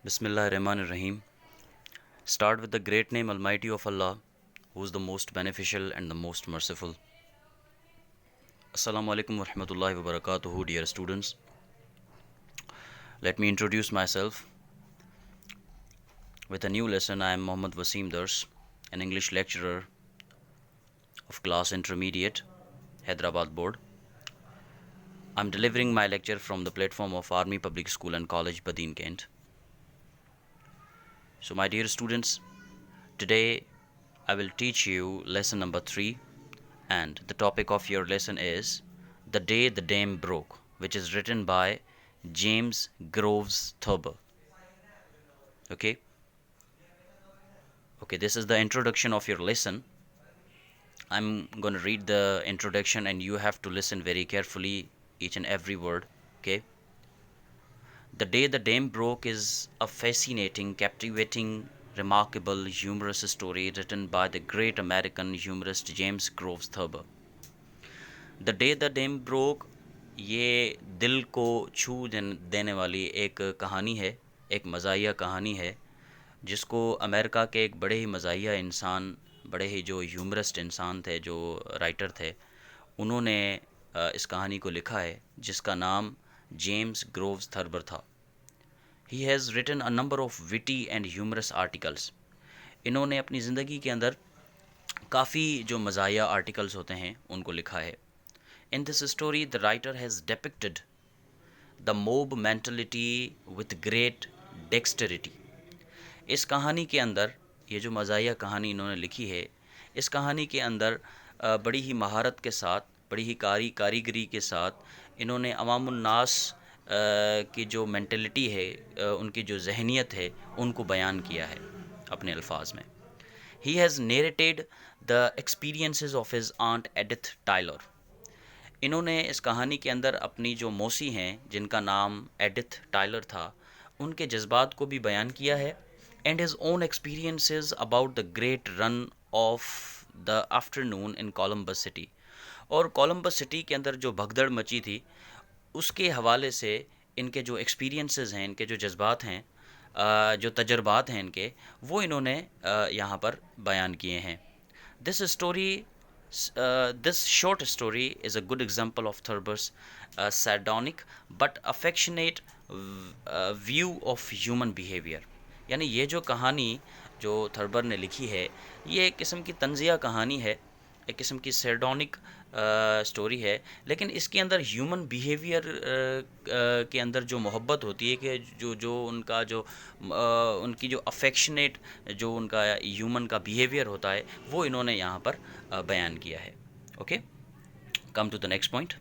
Bismillah Rahman Rahim. Start with the great name Almighty of Allah, who is the most beneficial and the most merciful. Assalamu alaikum wa rahmatullahi wa barakatuhu, dear students. Let me introduce myself. With a new lesson, I am Mohammad Wasim Dars, an English lecturer of class intermediate, Hyderabad board. I am delivering my lecture from the platform of Army Public School and College, Badin Kent. So, my dear students, today I will teach you lesson number 3, and the topic of your lesson is The Day the Dam Broke, which is written by James Groves Thurber. Okay, this is the introduction of your lesson. I'm going to read the introduction and you have to listen very carefully each and every word. Okay. The Day the Dam Broke is a fascinating, captivating, remarkable, humorous story written by the great American humorist James Groves Thurber. The Day the Dam Broke یہ دل کو چھو دینے والی ایک کہانی ہے، ایک مزاحیہ کہانی ہے جس کو امریکہ کے ایک بڑے ہی مزاحیہ انسان، بڑے ہی جو ہیومرسٹ انسان تھے، جو رائٹر تھے، انہوں نے اس کہانی کو لکھا ہے جس کا نام جیمز گرووز تھربر تھا. He has written a number of witty and humorous articles. انہوں نے اپنی زندگی کے اندر کافی جو مزاحیہ آرٹیکلس ہوتے ہیں ان کو لکھا ہے. In this story, the writer has depicted the mob mentality with great dexterity. اس کہانی کے اندر، یہ جو مزاحیہ کہانی انہوں نے لکھی ہے، اس کہانی کے اندر بڑی ہی مہارت کے ساتھ، بڑی ہی کاریگری کے ساتھ انہوں نے عوام الناس کی جو مینٹلٹی ہے، ان کی جو ذہنیت ہے، ان کو بیان کیا ہے اپنے الفاظ میں. He has narrated the experiences of his aunt Edith Tyler. انہوں نے اس کہانی کے اندر اپنی جو موسی ہیں جن کا نام ایڈتھ ٹائلر تھا، ان کے جذبات کو بھی بیان کیا ہے. And his own experiences about the great run of the afternoon in Columbus city. اور کولمبس سٹی کے اندر جو بھگدڑ مچی تھی اس کے حوالے سے ان کے جو ایکسپیرینسز ہیں، ان کے جو جذبات ہیں، جو تجربات ہیں ان کے، وہ انہوں نے یہاں پر بیان کیے ہیں. This short story is a good example of Thurber's sardonic but affectionate view of human behavior. یعنی یہ جو کہانی جو تھربر نے لکھی ہے، یہ ایک قسم کی طنزیہ کہانی ہے، ایک قسم کی سیرڈونک سٹوری ہے، لیکن اس کے اندر ہیومن بیہیویئر کے اندر جو محبت ہوتی ہے، کہ جو ان کا جو ان کی جو افیکشنیٹ جو ان کا ہیومن کا بیہیویئر ہوتا ہے، وہ انہوں نے یہاں پر بیان کیا ہے. Okay, come to the next point.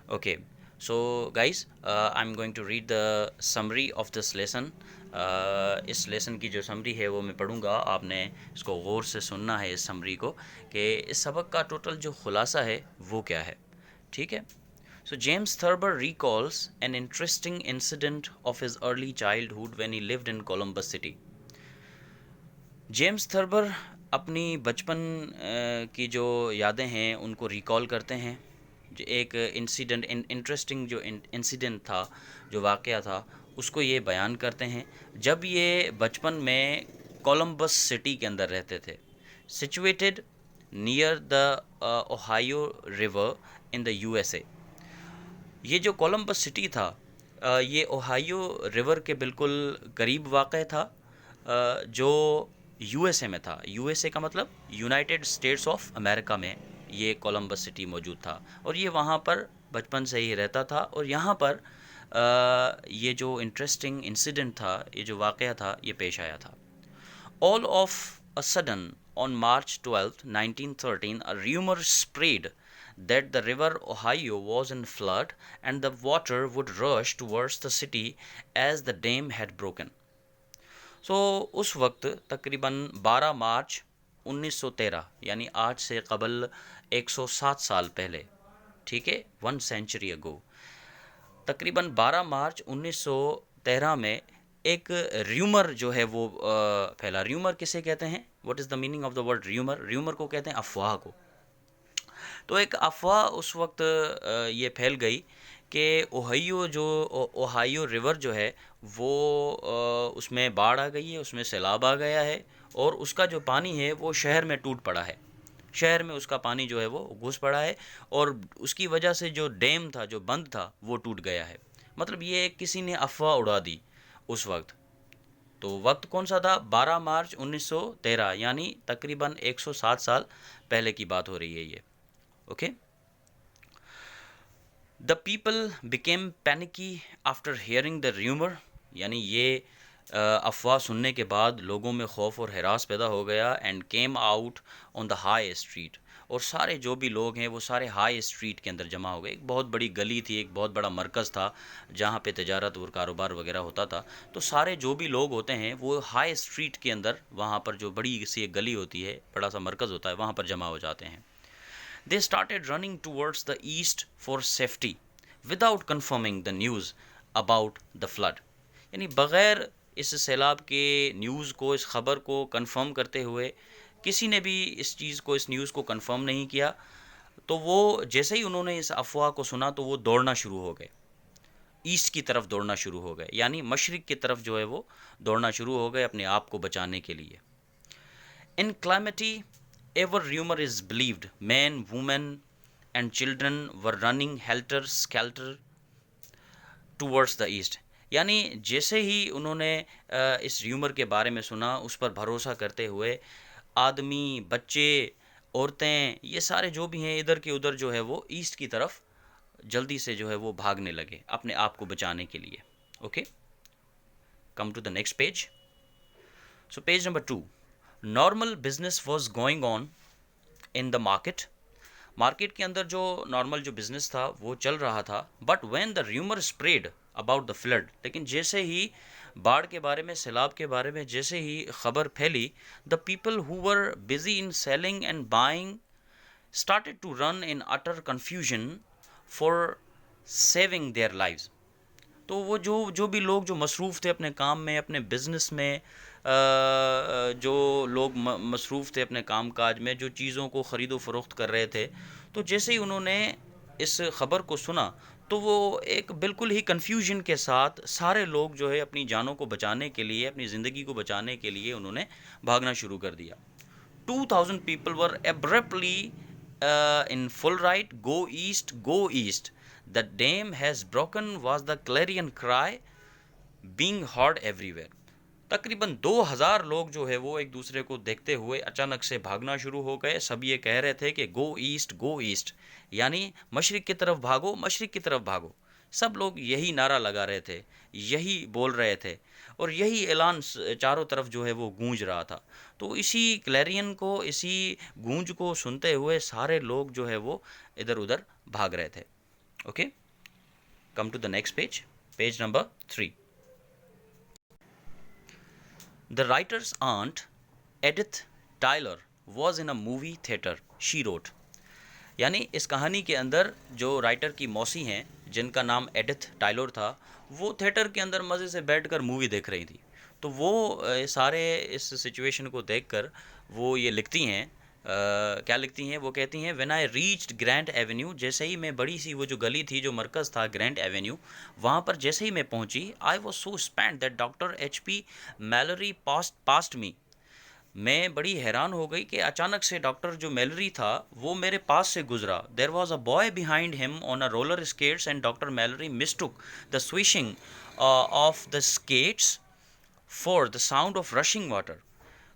Okay, so guys, I am going to read the summary of this lesson. اس لیسن کی جو سمری ہے وہ میں پڑھوں گا، آپ نے اس کو غور سے سننا ہے اس سمری کو، کہ اس سبق کا ٹوٹل جو خلاصہ ہے وہ کیا ہے. ٹھیک ہے. So James Thurber recalls an interesting incident of his early childhood when he lived in Columbus City. James Thurber اپنی بچپن کی جو یادیں ہیں ان کو ریکال کرتے ہیں. جو ایک انسیڈنٹ، انٹرسٹنگ جو انسیڈنٹ تھا، جو واقعہ تھا، اس کو یہ بیان کرتے ہیں جب یہ بچپن میں کولمبس سٹی کے اندر رہتے تھے. Situated near the Ohio river in the USA. یہ جو کولمبس سٹی تھا، یہ اوہایو ریور کے بالکل قریب واقع تھا، جو USA میں تھا. USA کا مطلب یونائٹڈ اسٹیٹس آف امریکہ میں یہ کولمبس سٹی موجود تھا، اور یہ وہاں پر بچپن سے ہی رہتا تھا. اور یہاں پر یہ جو انٹرسٹنگ انسیڈنٹ تھا، یہ جو واقعہ تھا، یہ پیش آیا تھا. All of a sudden, on March 12, 1913, a rumor spread that the river Ohio was in flood and the water would rush towards the city as the dam had broken. So اس وقت تقریباً 12 مارچ 1913، یعنی آج سے قبل 107 سال پہلے، ٹھیک ہے، 1 century ago، تقریباً 12 مارچ 1913 میں ایک ریومر جو ہے وہ پھیلا. ریومر کسے کہتے ہیں؟ What is the meaning of the word rumour? Rumour کو کہتے ہیں افواہ کو. تو ایک افواہ اس وقت یہ پھیل گئی کہ اوہائیو ریور جو ہے وہ اس میں باڑھ آ گئی ہے، اس میں سیلاب آ گیا ہے، اور اس کا جو پانی ہے وہ شہر میں ٹوٹ پڑا ہے، شہر میں اس کا پانی جو ہے وہ گھس پڑا ہے، اور اس کی وجہ سے جو ڈیم تھا، جو بند تھا، وہ ٹوٹ گیا ہے۔ مطلب یہ کسی نے افواہ اڑا دی اس وقت۔ تو وقت کون سا تھا؟ 12 مارچ 1913، یعنی تقریباً 107 سال پہلے کی بات ہو رہی ہے یہ۔ Okay, the people became panicky after hearing the rumour, یعنی یہ افواہ سننے کے بعد لوگوں میں خوف اور ہراس پیدا ہو گیا، and came out on the high street, اور سارے جو بھی لوگ ہیں وہ سارے ہائی اسٹریٹ کے اندر جمع ہو گئے۔ ایک بہت بڑی گلی تھی، ایک بہت بڑا مرکز تھا جہاں پہ تجارت اور کاروبار وغیرہ ہوتا تھا، تو سارے جو بھی لوگ ہوتے ہیں وہ ہائی اسٹریٹ کے اندر، وہاں پر جو بڑی سی ایک گلی ہوتی ہے، بڑا سا مرکز ہوتا ہے، وہاں پر جمع ہو جاتے ہیں۔ They started running towards the east for safety without confirming the news about the flood، یعنی بغیر اس سیلاب کے نیوز کو، اس خبر کو کنفرم کرتے ہوئے، کسی نے بھی اس چیز کو، اس نیوز کو کنفرم نہیں کیا، تو وہ جیسے ہی انہوں نے اس افواہ کو سنا تو وہ دوڑنا شروع ہو گئے، ایسٹ کی طرف دوڑنا شروع ہو گئے، یعنی مشرق کی طرف جو ہے وہ دوڑنا شروع ہو گئے اپنے آپ کو بچانے کے لیے۔ In calamity, ever rumor is believed. Men, women, and children were running helter-skelter towards the east. یعنی جیسے ہی انہوں نے اس ریومر کے بارے میں سنا، اس پر بھروسہ کرتے ہوئے آدمی، بچے، عورتیں، یہ سارے جو بھی ہیں ادھر کے ادھر جو ہے وہ ایسٹ کی طرف جلدی سے جو ہے وہ بھاگنے لگے اپنے آپ کو بچانے کے لیے۔ Okay, come to the next page. So page number 2، normal business was going on in the market کے اندر جو نارمل جو بزنس تھا وہ چل رہا تھا، but when the rumour spread about the flood, لیکن جیسے ہی باڑھ کے بارے میں، سیلاب کے بارے میں جیسے ہی خبر پھیلی، the people who were busy in selling and buying started to run in utter confusion for saving their lives, تو وہ جو بھی لوگ جو مصروف تھے اپنے کام میں، اپنے بزنس میں، جو لوگ مصروف تھے اپنے کام کاج میں، جو چیزوں کو خرید و فروخت کر رہے تھے، تو جیسے ہی انہوں نے اس خبر کو سنا تو وہ ایک بالکل ہی کنفیوژن کے ساتھ سارے لوگ جو ہے اپنی جانوں کو بچانے کے لیے، اپنی زندگی کو بچانے کے لیے انہوں نے بھاگنا شروع کر دیا۔ 2000 people were abruptly in full right, go east, go east. The dam has broken was the clarion cry being heard everywhere. تقریباً 2000 لوگ جو ہے وہ ایک دوسرے کو دیکھتے ہوئے اچانک سے بھاگنا شروع ہو گئے۔ سب یہ کہہ رہے تھے کہ گو ایسٹ، گو ایسٹ، یعنی مشرق کی طرف بھاگو، مشرق کی طرف بھاگو۔ سب لوگ یہی نعرہ لگا رہے تھے، یہی بول رہے تھے، اور یہی اعلان چاروں طرف جو ہے وہ گونج رہا تھا۔ تو اسی کلیرین کو، اسی گونج کو سنتے ہوئے سارے لوگ جو ہے وہ ادھر ادھر بھاگ رہے تھے۔ Okay, come to the next page, page number 3۔ The writer's aunt, Edith Tyler, was in a movie theater. She wrote. یعنی اس کہانی کے اندر جو رائٹر کی موسی ہیں، جن کا نام ایڈتھ ٹائلر تھا، وہ تھیٹر کے اندر مزے سے بیٹھ کر مووی دیکھ رہی تھی۔ تو وہ سارے اس سچویشن کو دیکھ کر وہ یہ لکھتی ہیں، کیا لکھتی ہیں؟ وہ کہتی ہیں when I reached grand avenue, جیسے ہی میں بڑی سی وہ جو گلی تھی، جو مرکز تھا گرینڈ ایونیو، وہاں پر جیسے ہی میں پہنچی، I was so spend that doctor H P Mallory passed me, میں بڑی حیران ہو گئی کہ اچانک سے ڈاکٹر جو میلری تھا وہ میرے پاس سے گزرا۔ There was a boy behind him on a roller skates and doctor Mallory mistook the swishing of the skates for the sound of rushing water.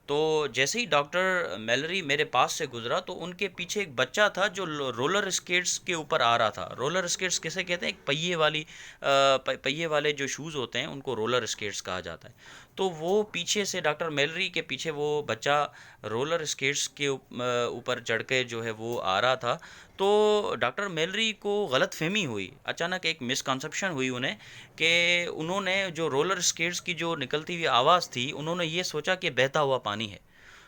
تو جیسے ہی ڈاکٹر میلری میرے پاس سے گزرا تو ان کے پیچھے ایک بچہ تھا جو رولر اسکیٹس کے اوپر آ رہا تھا۔ رولر اسکیٹس کیسے کہتے ہیں؟ ایک پہیے والے جو شوز ہوتے ہیں ان کو رولر اسکیٹس کہا جاتا ہے۔ تو وہ پیچھے سے ڈاکٹر میلری کے پیچھے وہ بچہ رولر اسکیٹس کے اوپر چڑھ کے جو ہے وہ آ رہا تھا۔ تو ڈاکٹر میلری کو غلط فہمی ہوئی، اچانک ایک مسکنسیپشن ہوئی انہیں، کہ انہوں نے جو رولر اسکیٹس کی جو نکلتی ہوئی آواز تھی، انہوں نے یہ سوچا کہ بہتا ہوا پانی ہے۔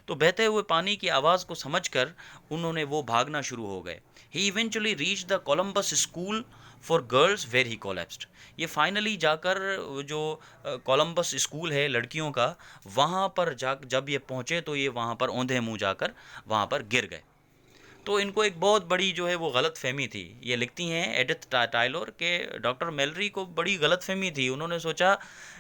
تو بہتے ہوئے پانی کی آواز کو سمجھ کر انہوں نے وہ بھاگنا شروع ہو گئے۔ He eventually reach the Columbus school for girls where he collapsed, یہ فائنلی جا کر جو کولمبس اسکول ہے لڑکیوں کا، وہاں پر جب یہ پہنچے تو یہ وہاں پر اوندھے منہ جا کر وہاں پر گر گئے۔ تو ان کو ایک بہت بڑی جو ہے وہ غلط فہمی تھی. یہ لکھتی ہیں ایڈتھ ٹائلور کہ ڈاکٹر میلری کو بڑی غلط فہمی تھی. انہوں نے سوچا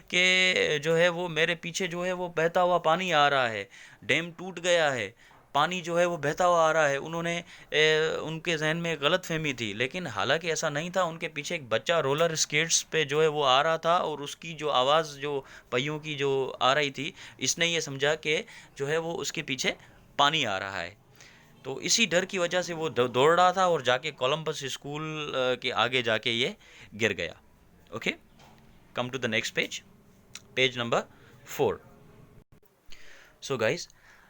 کہ جو ہے وہ میرے پیچھے جو ہے وہ بہتا ہوا پانی آ رہا ہے, ڈیم ٹوٹ گیا ہے, پانی جو ہے وہ بہتا ہوا آ رہا ہے. انہوں نے ان کے ذہن میں ایک غلط فہمی تھی, لیکن حالانکہ ایسا نہیں تھا. ان کے پیچھے ایک بچہ رولر اسکیٹس پہ جو ہے وہ آ رہا تھا, اور اس کی جو آواز جو پہیوں کی جو آ رہی تھی, اس نے یہ سمجھا کہ جو ہے وہ اس کے پیچھے پانی آ رہا ہے. تو اسی ڈر کی وجہ سے وہ دوڑ رہا تھا, اور جا کے کولمبس اسکول کے آگے جا کے یہ گر گیا. Okay, come to the next page, page number 4. So guys,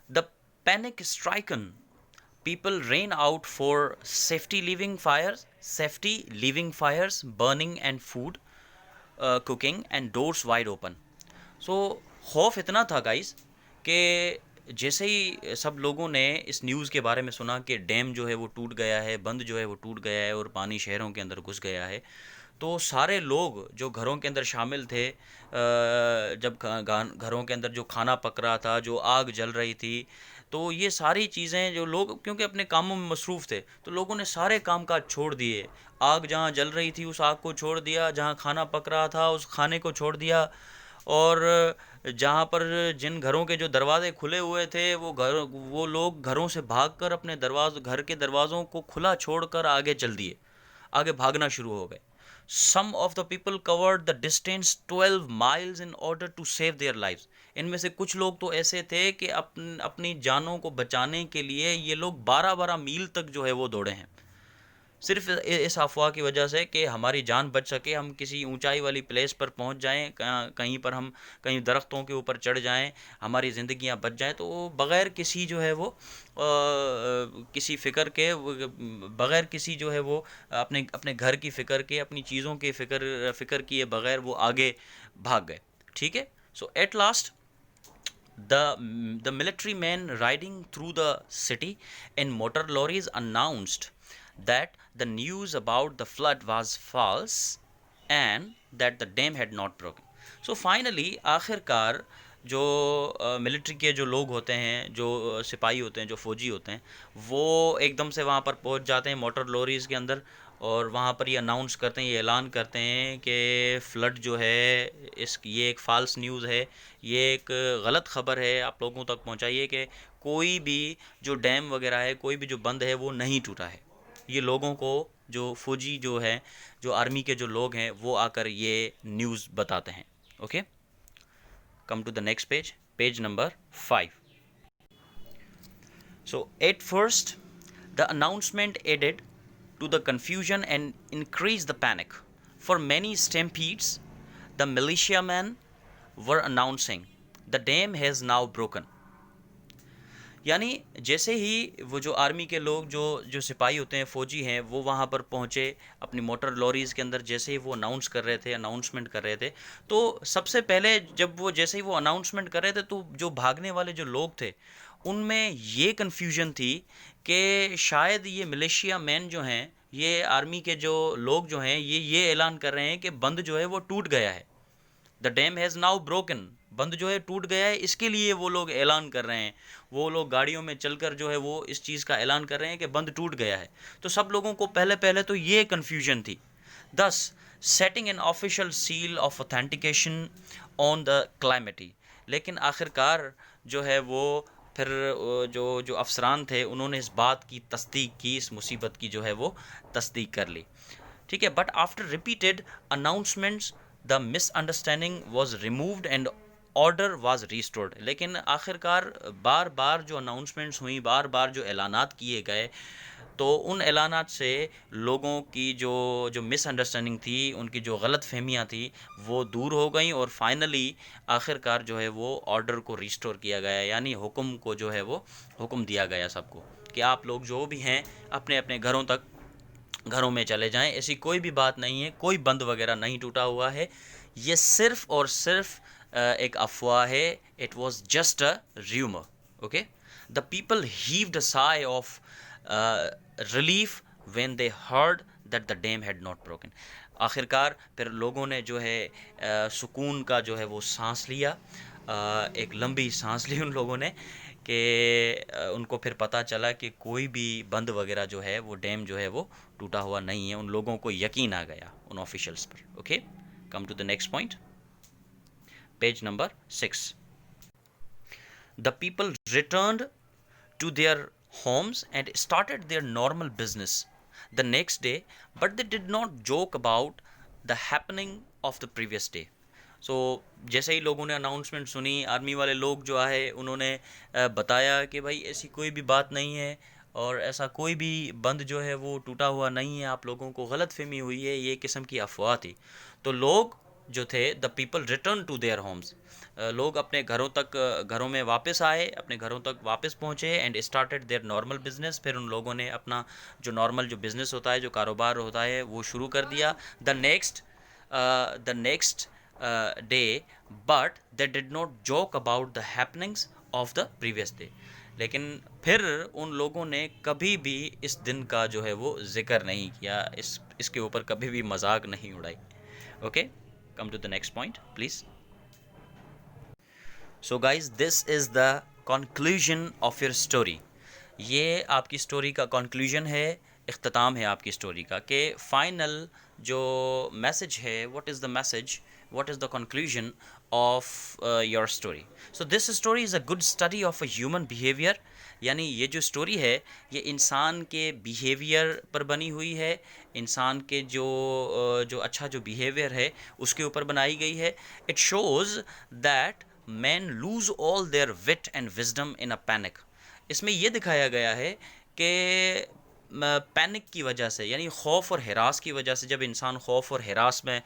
the panic stricken people ran out for safety leaving fires burning and food cooking and doors wide open. So خوف اتنا تھا گائز کہ جیسے ہی سب لوگوں نے اس نیوز کے بارے میں سنا کہ ڈیم جو ہے وہ ٹوٹ گیا ہے, بند جو ہے وہ ٹوٹ گیا ہے, اور پانی شہروں کے اندر گھس گیا ہے, تو سارے لوگ جو گھروں کے اندر شامل تھے, جب گھروں کے اندر جو کھانا پک رہا تھا, جو آگ جل رہی تھی, تو یہ ساری چیزیں جو لوگ کیونکہ اپنے کاموں میں مصروف تھے, تو لوگوں نے سارے کام کاج چھوڑ دیے. آگ جہاں جل رہی تھی اس آگ کو چھوڑ دیا, جہاں کھانا پک رہا تھا اس کھانے کو چھوڑ دیا, اور جہاں پر جن گھروں کے جو دروازے کھلے ہوئے تھے وہ لوگ گھروں سے بھاگ کر اپنے گھر کے دروازوں کو کھلا چھوڑ کر آگے چل دیے, آگے بھاگنا شروع ہو گئے. Some of the people covered the distance 12 miles in order to save their lives. ان میں سے کچھ لوگ تو ایسے تھے کہ اپنی جانوں کو بچانے کے لیے یہ لوگ 12 میل تک جو ہے وہ دوڑے ہیں, صرف اس افواہ کی وجہ سے کہ ہماری جان بچ سکے, ہم کسی اونچائی والی پلیس پر پہنچ جائیں, کہیں پر ہم کہیں درختوں کے اوپر چڑھ جائیں, ہماری زندگیاں بچ جائیں. تو بغیر کسی جو ہے وہ کسی فکر کے, بغیر کسی جو ہے وہ اپنے گھر کی فکر کے, اپنی چیزوں کی فکر کیے بغیر وہ آگے بھاگ گئے. ٹھیک ہے. So at last the military men riding through the city in motor lorries announced that the news about the flood was false and that the dam had not broken. So finally آخر کار جو military کے جو لوگ ہوتے ہیں, جو سپاہی ہوتے ہیں, جو فوجی ہوتے ہیں, وہ ایک دم سے وہاں پر پہنچ جاتے ہیں موٹر لوریز کے اندر, اور وہاں پر یہ اناؤنس کرتے ہیں, یہ اعلان کرتے ہیں کہ فلڈ جو ہے یہ ایک فالس نیوز ہے, یہ ایک غلط خبر ہے, آپ لوگوں تک پہنچائیے کہ کوئی بھی جو ڈیم وغیرہ ہے, کوئی بھی جو بند ہے وہ نہیں ٹوٹا ہے. یہ لوگوں کو جو فوجی جو ہے, جو آرمی کے جو لوگ ہیں, وہ آ کر یہ نیوز بتاتے ہیں. Okay, come to the next page, page number 5. So at first the announcement added to the confusion and increased the panic. For many stampedes, the militiamen were announcing the dam has now broken. یعنی جیسے ہی وہ جو army کے لوگ جو سپاہی ہوتے ہیں, فوجی ہیں, وہ وہاں پر پہنچے اپنی موٹر لوریز کے اندر, جیسے ہی وہ اناؤنسمنٹ کر رہے تھے, تو سب سے پہلے جیسے ہی وہ اناؤنسمنٹ کر رہے تھے, تو جو بھاگنے والے جو لوگ تھے ان میں یہ کنفیوژن تھی کہ شاید یہ ملیشیا مین جو ہیں, یہ آرمی کے جو لوگ جو ہیں, یہ اعلان کر رہے ہیں کہ بند جو ہے وہ ٹوٹ گیا ہے. دا ڈیم ہیز ناؤ بروکن, بند جو ہے ٹوٹ گیا ہے, اس کے لیے وہ لوگ اعلان کر رہے ہیں. وہ لوگ گاڑیوں میں چل کر جو ہے وہ اس چیز کا اعلان کر رہے ہیں کہ بند ٹوٹ گیا ہے. تو سب لوگوں کو پہلے تو یہ کنفیوژن تھی. thus setting an official seal of authentication on the calamity. لیکن آخر کار جو ہے وہ پھر جو افسران تھے, انہوں نے اس بات کی تصدیق کی, اس مصیبت کی جو ہے وہ تصدیق کر لی. ٹھیک ہے. But after repeated announcements the misunderstanding was removed and order was restored. لیکن آخر کار بار جو اناؤنسمنٹس ہوئیں, بار جو اعلانات کیے گئے, تو ان اعلانات سے لوگوں کی جو مس انڈرسٹینڈنگ تھی, ان کی جو غلط فہمیاں تھیں, وہ دور ہو گئیں, اور فائنلی آخر کار جو ہے وہ آرڈر کو ریسٹور کیا گیا, یعنی حکم کو جو ہے وہ حکم دیا گیا سب کو کہ آپ لوگ جو بھی ہیں اپنے اپنے گھروں میں چلے جائیں. ایسی کوئی بھی بات نہیں ہے, کوئی بند وغیرہ نہیں ٹوٹا ہوا ہے, یہ صرف اور صرف ایک افواہ ہے. It was just a rumour. Okay. The people heaved a sigh of relief when they heard that the dam had not broken. آخر کار پھر لوگوں نے جو ہے سکون کا جو ہے وہ سانس لیا, ایک لمبی سانس لی ان لوگوں نے کہ ان کو پھر پتہ چلا کہ کوئی بھی بند وغیرہ جو ہے وہ ڈیم جو ہے وہ ٹوٹا ہوا نہیں ہے. ان لوگوں کو یقین آ گیا ان آفیشلس پر. Okay, come to the next point, page number 6. The people returned to their homes and started their normal business the next day, but they did not joke about the happening of the previous day. سو جیسے ہی لوگوں نے announcement سنی, army والے لوگ جو آئے انہوں نے بتایا کہ بھائی ایسی کوئی بھی بات نہیں ہے اور ایسا کوئی بھی بند جو ہے وہ ٹوٹا ہوا نہیں ہے, آپ لوگوں کو غلط فہمی ہوئی ہے, یہ قسم کی افواہ تھی. تو لوگ جو تھے, the people return to their homes, لوگ اپنے گھروں میں واپس آئے, اپنے گھروں تک واپس پہنچے, and started their normal business. پھر ان لوگوں نے اپنا جو نارمل جو بزنس ہوتا ہے, جو کاروبار ہوتا ہے, وہ شروع کر دیا. The next day, but they did not joke about the happenings of the previous day. لیکن پھر ان لوگوں نے کبھی بھی اس دن کا جو ہے وہ ذکر نہیں کیا, اس کے اوپر کبھی بھی مذاق نہیں اڑائی. Okay, come to the next point please. So guys, this is the conclusion of your story. یہ آپ کی اسٹوری کا کنکلوژن ہے, اختتام ہے آپ کی اسٹوری کا, کہ فائنل جو میسج ہے, what is the message, what is the conclusion of your story. So this story is a good study of a human behaviour. یعنی یہ جو اسٹوری ہے یہ انسان کے بیہیویئر پر بنی ہوئی ہے, انسان کے جو اچھا جو بیہیویئر ہے اس کے اوپر بنائی گئی ہے. It shows that men lose all their wit and wisdom in a panic. اس میں یہ دکھایا گیا ہے کہ پینک کی وجہ سے, یعنی خوف اور ہراس کی وجہ سے, جب انسان خوف اور ہراس میں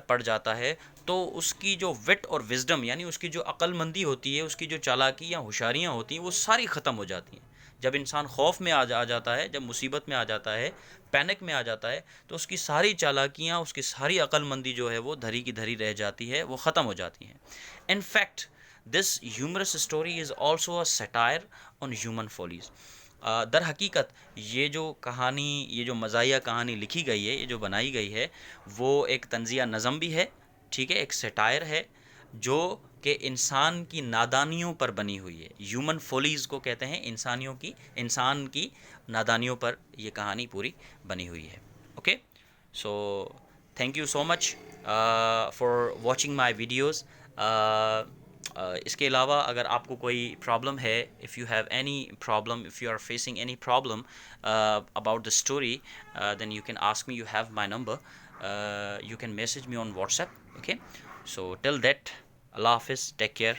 پڑ جاتا ہے تو اس کی جو وٹ اور وزڈم, یعنی اس کی جو عقل مندی ہوتی ہے, اس کی جو چالاکی یا ہوشیاریاں ہوتی ہیں, وہ ساری ختم ہو جاتی ہیں. جب انسان خوف میں آ جاتا ہے, جب مصیبت میں آ جاتا ہے, پینک میں آ جاتا ہے, تو اس کی ساری چالاکیاں, اس کی ساری عقل مندی جو ہے وہ دھری کی دھری رہ جاتی ہے, وہ ختم ہو جاتی ہیں. In fact this humorous story is also a satire on human follies. در حقیقت یہ جو کہانی, یہ جو مزاحیہ کہانی لکھی گئی ہے, یہ جو بنائی گئی ہے, وہ ایک طنزیہ نظم بھی ہے, ٹھیک ہے, ایک سیٹائر ہے جو کہ انسان کی نادانیوں پر بنی ہوئی ہے. ہیومن فولیز کو کہتے ہیں انسان کی نادانیوں پر یہ کہانی پوری بنی ہوئی ہے. Okay, so thank you so much for watching my videos. اس کے علاوہ اگر آپ کو کوئی پرابلم ہے, if you have any problem, if you are facing any problem about the story, then you can ask me, you have my number, you can message me on WhatsApp. Okay, so till that, Allah Hafiz, take care.